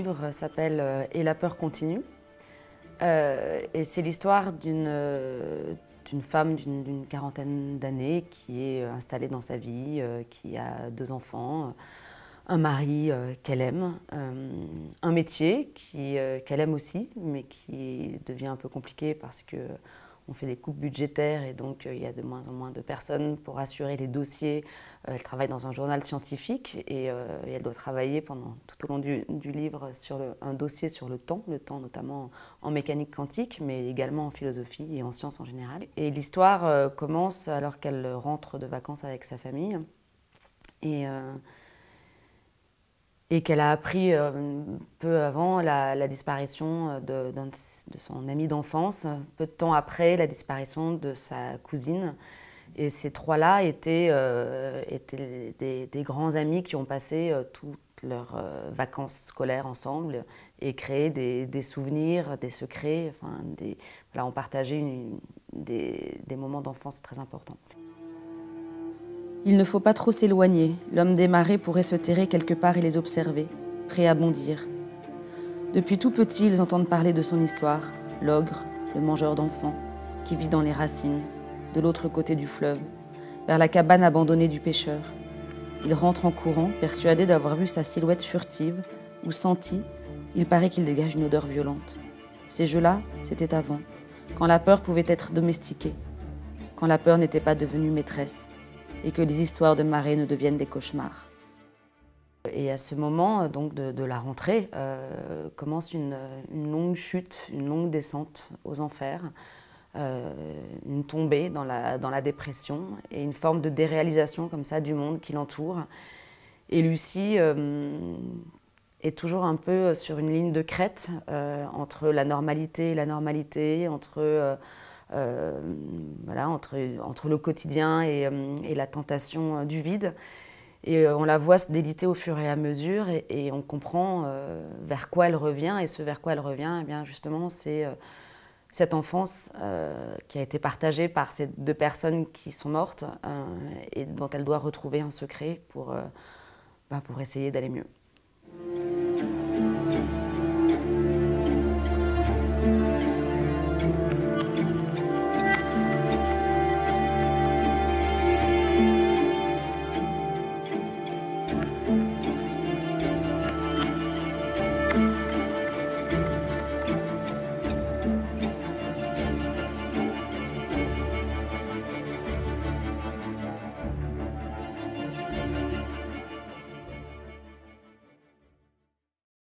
livre s'appelle « Et la peur continue ». Et c'est l'histoire d'une femme d'une quarantaine d'années qui est installée dans sa vie, qui a 2 enfants, un mari qu'elle aime, un métier qu'elle aime aussi, mais qui devient un peu compliqué parce qu'on fait des coupes budgétaires et donc il y a de moins en moins de personnes pour assurer les dossiers. Elle travaille dans un journal scientifique et elle doit travailler tout au long du livre sur un dossier sur le temps notamment en mécanique quantique, mais également en philosophie et en sciences en général. Et l'histoire commence alors qu'elle rentre de vacances avec sa famille et qu'elle a appris peu avant la disparition de son ami d'enfance, peu de temps après la disparition de sa cousine. Et ces 3-là étaient des grands amis qui ont passé toutes leurs vacances scolaires ensemble et créé des souvenirs, des secrets, enfin, voilà, ont partagé des moments d'enfance très importants. Il ne faut pas trop s'éloigner. L'homme des marais pourrait se terrer quelque part et les observer, prêt à bondir. Depuis tout petit, ils entendent parler de son histoire, l'ogre, le mangeur d'enfants, qui vit dans les racines, de l'autre côté du fleuve, vers la cabane abandonnée du pêcheur. Il rentre en courant, persuadé d'avoir vu sa silhouette furtive, ou senti, il paraît qu'il dégage une odeur violente. Ces jeux-là, c'était avant, quand la peur pouvait être domestiquée, quand la peur n'était pas devenue maîtresse, et que les histoires de marée ne deviennent des cauchemars. Et à ce moment donc de la rentrée, commence une longue chute, une longue descente aux enfers, une tombée dans la dépression et une forme de déréalisation comme ça du monde qui l'entoure. Et Lucie est toujours un peu sur une ligne de crête entre la normalité et l'anormalité, entre le quotidien et la tentation du vide. Et on la voit se déliter au fur et à mesure et on comprend vers quoi elle revient. Et ce vers quoi elle revient, eh bien justement, c'est cette enfance qui a été partagée par ces 2 personnes qui sont mortes et dont elle doit retrouver un secret pour essayer d'aller mieux.